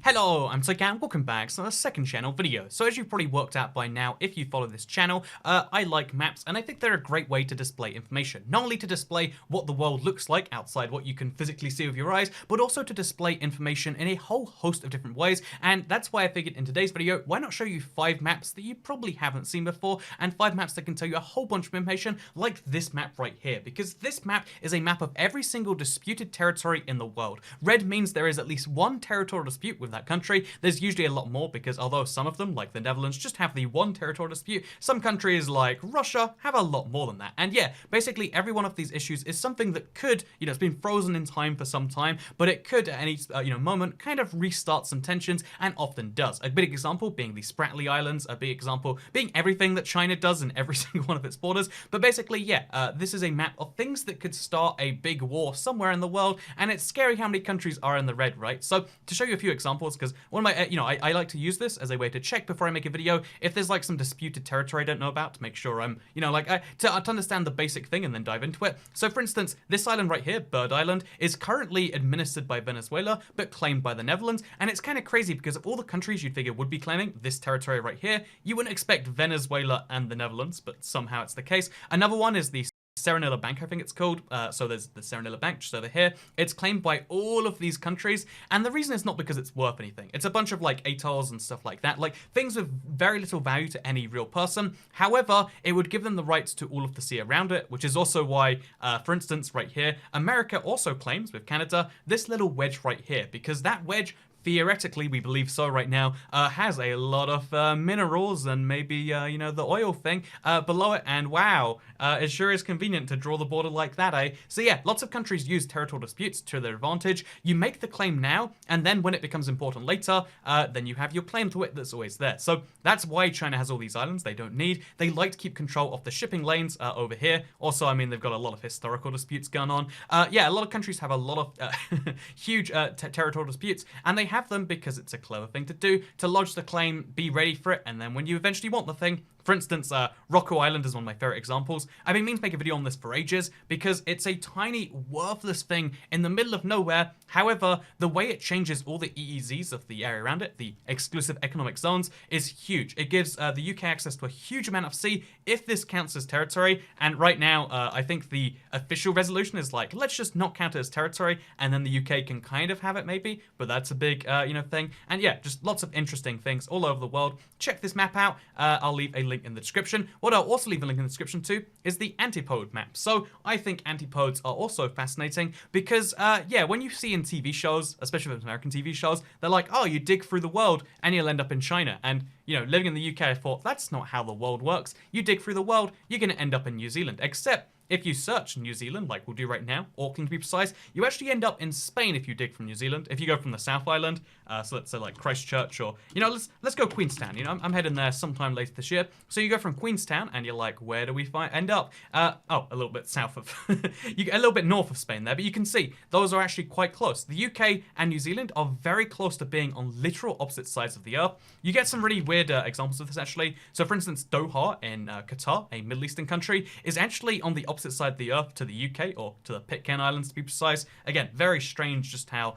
Hello, I'm Togan, welcome back to the second channel video. So as you've probably worked out by now, if you follow this channel, I like maps and I think they're a great way to display information. Not only to display what the world looks like outside what you can physically see with your eyes, but also to display information in a whole host of different ways. And that's why I figured in today's video, why not show you 5 maps that you probably haven't seen before, and 5 maps that can tell you a whole bunch of information like this map right here, because this map is a map of every single disputed territory in the world. Red means there is at least one territorial dispute with that country. There's usually a lot more because although some of them, like the Netherlands, just have the one territorial dispute, some countries like Russia have a lot more than that. And yeah, basically every one of these issues is something that could, it's been frozen in time for some time, but it could at any moment kind of restart some tensions, and often does. A big example being the Spratly Islands, a big example being everything that China does in every single one of its borders. But basically, yeah, this is a map of things that could start a big war somewhere in the world, and it's scary how many countries are in the red, right? So to show you a few examples, because one of my, I like to use this as a way to check before I make a video if there's like some disputed territory I don't know about, to make sure I'm, to understand the basic thing and then dive into it. So for instance, this island right here, Bird Island, is currently administered by Venezuela, but claimed by the Netherlands. And it's kind of crazy because of all the countries you'd figure would be claiming this territory right here, you wouldn't expect Venezuela and the Netherlands, but somehow it's the case. Another one is the Serenilla Bank, I think it's called. So there's the Serenilla Bank just over here. It's claimed by all of these countries, and the reason is not because it's worth anything. It's a bunch of like atolls and stuff like that, like things with very little value to any real person. However, it would give them the rights to all of the sea around it, which is also why, for instance, right here, America also claims with Canada this little wedge right here, because that wedge, theoretically, we believe so right now, has a lot of minerals and maybe, the oil thing below it. And wow, it sure is convenient to draw the border like that, eh? So yeah, lots of countries use territorial disputes to their advantage. You make the claim now, and then when it becomes important later, then you have your claim to it that's always there. So that's why China has all these islands they don't need. They like to keep control of the shipping lanes over here. Also, I mean, they've got a lot of historical disputes going on. Yeah, a lot of countries have a lot of huge territorial disputes, and they have them because it's a clever thing to do, to lodge the claim, be ready for it, and then when you eventually want the thing. For instance, Rocco Island is one of my favorite examples. I've been meaning to make a video on this for ages because it's a tiny, worthless thing in the middle of nowhere. However, the way it changes all the EEZs of the area around it, the exclusive economic zones, is huge. It gives the UK access to a huge amount of sea if this counts as territory. And right now, I think the official resolution is like, let's just not count it as territory, and then the UK can kind of have it maybe. But that's a big, thing. And yeah, just lots of interesting things all over the world. Check this map out. I'll leave a link in the description. What I'll also leave a link in the description to is the Antipode map. So I think Antipodes are also fascinating because, yeah, when you see in TV shows, especially with American TV shows, they're like, oh, you dig through the world and you'll end up in China. And, living in the UK, I thought, that's not how the world works. You dig through the world, you're going to end up in New Zealand. Except if you search New Zealand, like we'll do right now, Auckland to be precise, you actually end up in Spain if you dig from New Zealand. If you go from the South Island, so let's say like Christchurch or, let's go Queenstown. I'm heading there sometime later this year. So you go from Queenstown and you're like, where do we end up? A little bit south of, a little bit north of Spain there, but you can see those are actually quite close. The UK and New Zealand are very close to being on literal opposite sides of the earth. You get some really weird examples of this actually. So for instance, Doha in Qatar, a Middle Eastern country, is actually on the opposite side of the earth to the UK, or to the Pitcairn Islands to be precise. Again, very strange just how,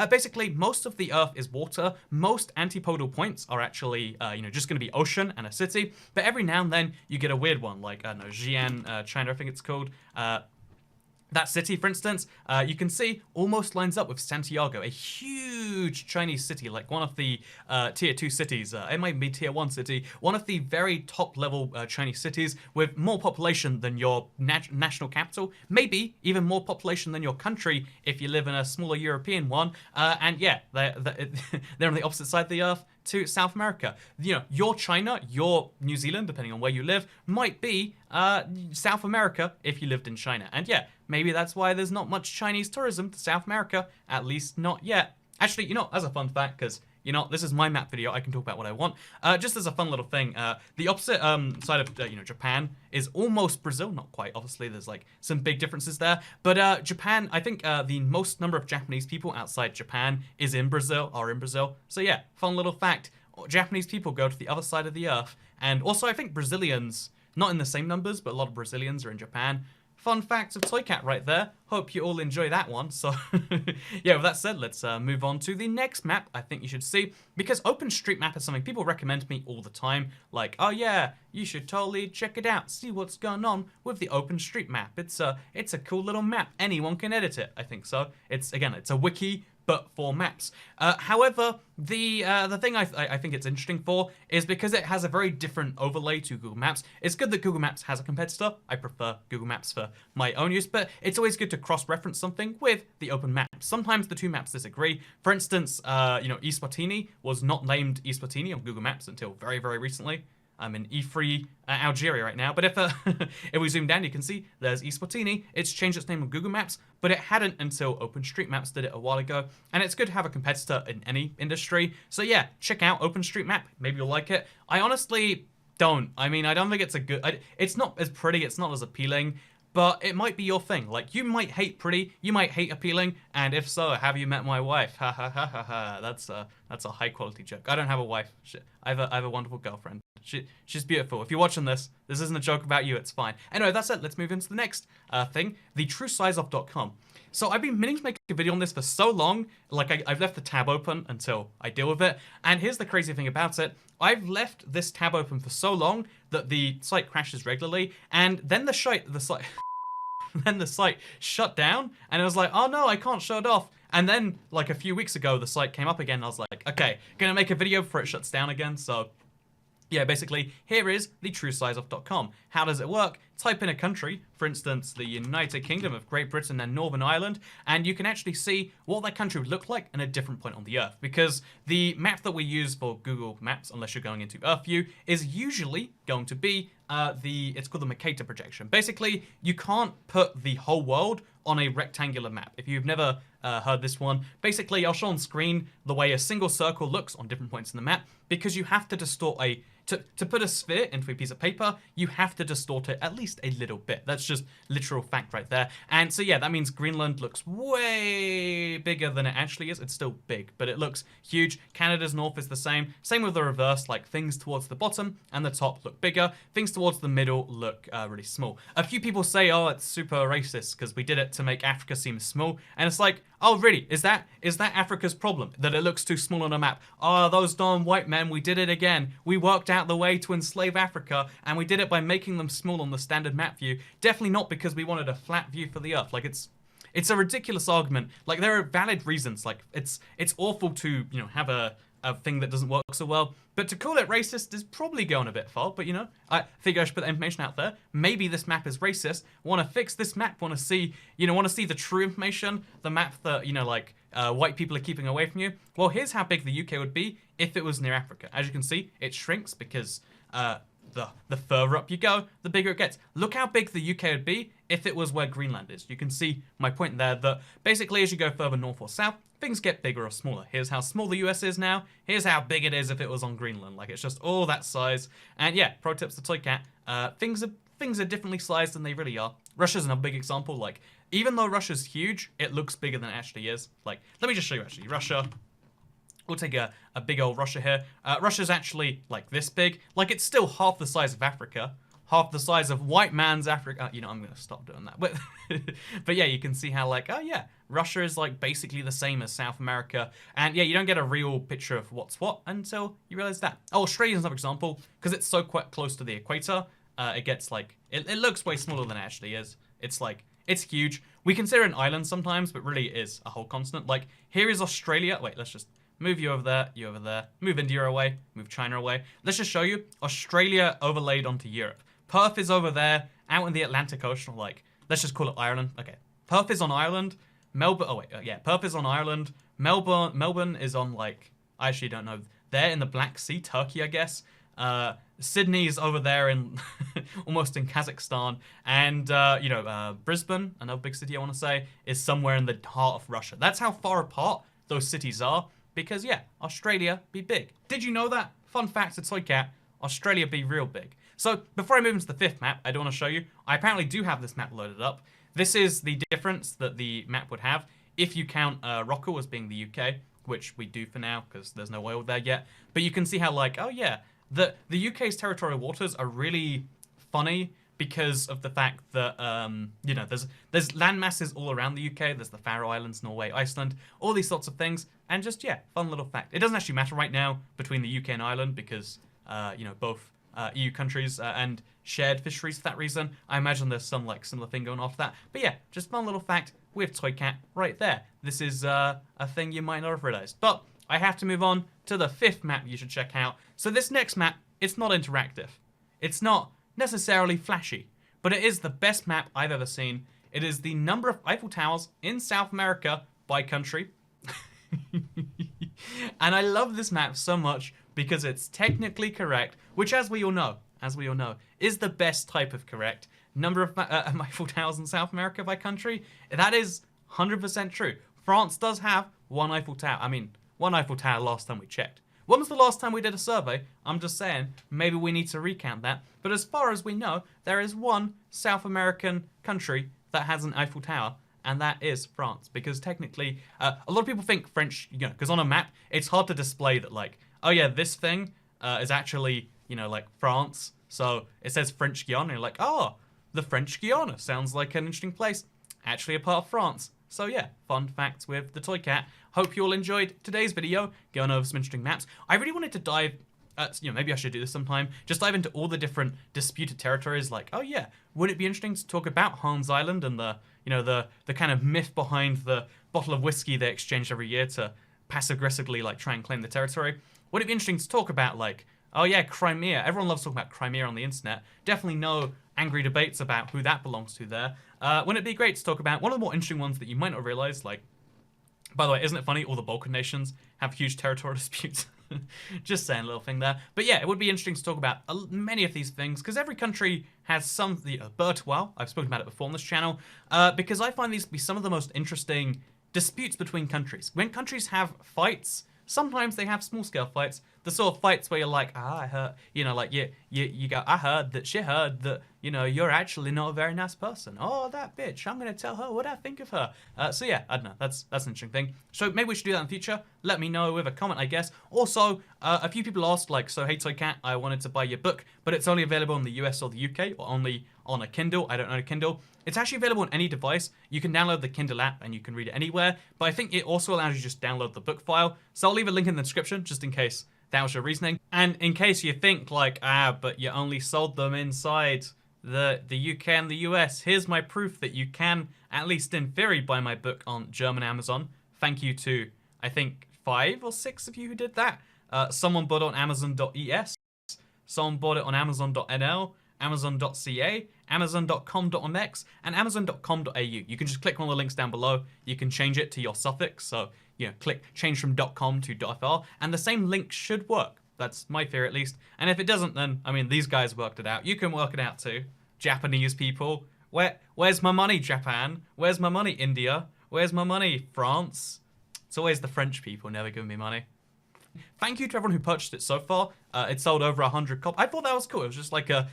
basically most of the earth is water. Most antipodal points are actually, just going to be ocean and a city. But every now and then you get a weird one, like, I don't know, Xi'an, China, I think it's called. That city, for instance, you can see almost lines up with Santiago, a huge Chinese city, like one of the tier 2 cities. It might be tier 1 city, one of the very top level Chinese cities with more population than your national capital, maybe even more population than your country if you live in a smaller European one. And yeah, they're on the opposite side of the earth to South America. Your China, your New Zealand, depending on where you live, might be South America if you lived in China. And yeah, maybe that's why there's not much Chinese tourism to South America, at least not yet. Actually, as a fun fact, because this is my map video, I can talk about what I want. Just as a fun little thing, the opposite side of, Japan is almost Brazil. Not quite, obviously, there's like some big differences there. But Japan, I think the most number of Japanese people outside Japan are in Brazil. So yeah, fun little fact. Japanese people go to the other side of the earth. And also, I think Brazilians, not in the same numbers, but a lot of Brazilians are in Japan. fun facts of Toy Cat right there. Hope you all enjoy that one. So yeah, with that said, let's move on to the next map I think you should see, because OpenStreetMap is something people recommend to me all the time. Like, oh yeah, you should totally check it out, see what's going on with the OpenStreetMap. It's a cool little map. Anyone can edit it, I think so. It's a wiki, but for maps. However, the thing I think it's interesting for is because it has a very different overlay to Google Maps. It's good that Google Maps has a competitor. I prefer Google Maps for my own use, but it's always good to cross-reference something with the open map. Sometimes the two maps disagree. For instance, Eswatini was not named Eswatini on Google Maps until very, very recently. I'm in E3 Algeria right now, but if we zoom down, you can see there's Eswatini. It's changed its name on Google Maps, but it hadn't until OpenStreetMaps did it a while ago, and it's good to have a competitor in any industry. So yeah, check out OpenStreetMap. Maybe you'll like it. I honestly don't. I mean, I don't think it's a good... It's not as pretty, it's not as appealing, but it might be your thing. Like, you might hate pretty, you might hate appealing, and if so, have you met my wife? Ha ha ha ha ha. That's a high quality joke. I don't have a wife. I have a wonderful girlfriend. She's beautiful. If you're watching this isn't a joke about you, it's fine. Anyway, that's it. Let's move into the next thing, the truesizeof.com. So I've been meaning to make a video on this for so long, like I've left the tab open until I deal with it. And here's the crazy thing about it. I've left this tab open for so long that the site crashes regularly, and then the site then the site shut down, and it was like, oh no, I can't show it off. And then, like a few weeks ago, the site came up again, and I was like, okay, gonna make a video before it shuts down again, so... Yeah, basically, here is the truesizeof.com. How does it work? Type in a country, for instance, the United Kingdom of Great Britain and Northern Ireland, and you can actually see what that country would look like in a different point on the Earth. Because the map that we use for Google Maps, unless you're going into Earth View, is usually going to be it's called the Mercator projection. Basically, you can't put the whole world on a rectangular map. If you've never heard this one, basically, I'll show on screen the way a single circle looks on different points in the map, because you have to distort to put a sphere into a piece of paper, you have to distort it at least a little bit. That's just literal fact right there. And so yeah, that means Greenland looks way bigger than it actually is. It's still big, but it looks huge. Canada's north is the same. Same with the reverse, like things towards the bottom and the top look bigger. Things towards the middle look really small. A few people say, oh, it's super racist because we did it to make Africa seem small. And it's like, oh, really? Is that Africa's problem? That it looks too small on a map? Oh, those darn white men, we did it again. We worked out the way to enslave Africa, and we did it by making them small on the standard map view. Definitely not because we wanted a flat view for the Earth. Like, it's a ridiculous argument. Like, there are valid reasons. Like, it's awful to, you know, have a thing that doesn't work so well. But to call it racist is probably going a bit far. But, you know, I figure I should put that information out there. Maybe this map is racist. Want to fix this map. Want to see the true information. The map that, you know, like, white people are keeping away from you. Well, here's how big the UK would be if it was near Africa. As you can see, it shrinks because the further up you go, the bigger it gets. Look how big the UK would be if it was where Greenland is. You can see my point there that basically as you go further north or south, things get bigger or smaller. Here's how small the US is now. Here's how big it is if it was on Greenland. Like, it's just all that size. And yeah, pro tips to Toy Cat. Things are differently sized than they really are. Russia's another big example. Like, even though Russia's huge, it looks bigger than it actually is. Like, let me just show you actually. Russia. We'll take a big old Russia here. Russia's actually like this big. Like, it's still half the size of Africa. Half the size of white man's Africa. You know, I'm going to stop doing that. But yeah, you can see how, like, oh yeah, Russia is like basically the same as South America. And yeah, you don't get a real picture of what's what until you realize that. Oh, Australia's another example. Because it's so quite close to the equator, it gets like, it looks way smaller than it actually is. It's like, it's huge. We consider it an island sometimes, but really it is a whole continent. Like, here is Australia. Wait, let's just move you over there, you over there. Move India away, move China away. Let's just show you Australia overlaid onto Europe. Perth is over there, out in the Atlantic Ocean, or like, let's just call it Ireland. Okay, Perth is on Ireland. Melbourne, oh wait, yeah, Perth is on Ireland. Melbourne is on, like, I actually don't know. They're in the Black Sea, Turkey, I guess. Sydney's over there in, almost in Kazakhstan. And, Brisbane, another big city I want to say, is somewhere in the heart of Russia. That's how far apart those cities are. Because, yeah, Australia be big. Did you know that? Fun fact to Toy Cat, Australia be real big. So, before I move into the fifth map, I do want to show you, I apparently do have this map loaded up. This is the difference that the map would have if you count Rockall as being the UK, which we do for now, because there's no oil there yet. But you can see how, like, oh yeah, the UK's territorial waters are really funny because of the fact that, you know, there's land masses all around the UK. There's the Faroe Islands, Norway, Iceland, all these sorts of things. And just, yeah, fun little fact. It doesn't actually matter right now between the UK and Ireland because, you know, both EU countries and shared fisheries for that reason. I imagine there's some, like, similar thing going after that. But yeah, just fun little fact with Toy Cat right there. This is a thing you might not have realized. But I have to move on to the 5th map you should check out. So this next map, it's not interactive. It's not necessarily flashy, but it is the best map I've ever seen. It is the number of Eiffel Towers in South America by country. And I love this map so much because it's technically correct, which as we all know, is the best type of correct. Number of Eiffel Towers in South America by country, that is 100% true. France does have one Eiffel Tower. I mean, one Eiffel Tower last time we checked. When was the last time we did a survey? I'm just saying, maybe we need to recount that. But as far as we know, there is one South American country that has an Eiffel Tower, and that is France. Because technically, a lot of people think French, you know, because on a map, it's hard to display that, like, oh yeah, this thing is actually, you know, like France. So it says French Guiana, and you're like, oh, the French Guiana sounds like an interesting place. Actually a part of France. So yeah, fun facts with the Toy Cat. Hope you all enjoyed today's video, going over some interesting maps. I really wanted to dive, you know, maybe I should do this sometime, just dive into all the different disputed territories, like, oh yeah, would it be interesting to talk about Hans Island and the, you know, the kind of myth behind the bottle of whiskey they exchange every year to passive-aggressively, like, try and claim the territory? Would it be interesting to talk about, like, oh yeah, Crimea. Everyone loves talking about Crimea on the internet. Definitely no angry debates about who that belongs to there. Wouldn't it be great to talk about one of the more interesting ones that you might not realize, like, by the way, isn't it funny all the Balkan nations have huge territorial disputes? Just saying, a little thing there. But yeah, it would be interesting to talk about many of these things, because every country has some, well, I've spoken about it before on this channel, because I find these to be some of the most interesting disputes between countries. When countries have fights, sometimes they have small-scale fights, the sort of fights where you're like, ah, I heard, you know, like, you go, I heard that she heard that, you know, you're actually not a very nice person. Oh, that bitch, I'm going to tell her what I think of her. So yeah, I don't know, that's an interesting thing. So maybe we should do that in the future. Let me know with a comment, I guess. Also, a few people asked, like, so hey Toy Cat, I wanted to buy your book, but it's only available in the US or the UK, or only on a Kindle. I don't own a Kindle. It's actually available on any device. You can download the Kindle app and you can read it anywhere, but I think it also allows you to just download the book file. So I'll leave a link in the description just in case that was your reasoning. And in case you think like, but you only sold them inside the UK and the US, here's my proof that you can, at least in theory, buy my book on German Amazon. Thank you to, I think, 5 or 6 of you who did that. Someone bought it on Amazon.es, someone bought it on Amazon.nl, Amazon.ca, Amazon.com.mx, and Amazon.com.au. You can just click one of the links down below. You can change it to your suffix, so you know, click change from .com to .fr, and the same link should work. That's my theory at least. And if it doesn't, then I mean, these guys worked it out. You can work it out too. Japanese people, where's my money, Japan? Where's my money, India? Where's my money, France? It's always the French people never giving me money. Thank you to everyone who purchased it so far. It sold over 100 copies. I thought that was cool. It was just like a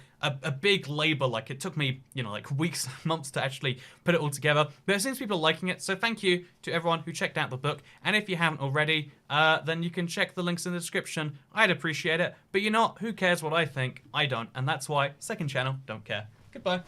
big labor. Like, it took me, you know, like weeks, months to actually put it all together. But it seems people are liking it. So thank you to everyone who checked out the book. And if you haven't already, then you can check the links in the description. I'd appreciate it. But you know, who cares what I think? I don't. And that's why second channel don't care. Goodbye.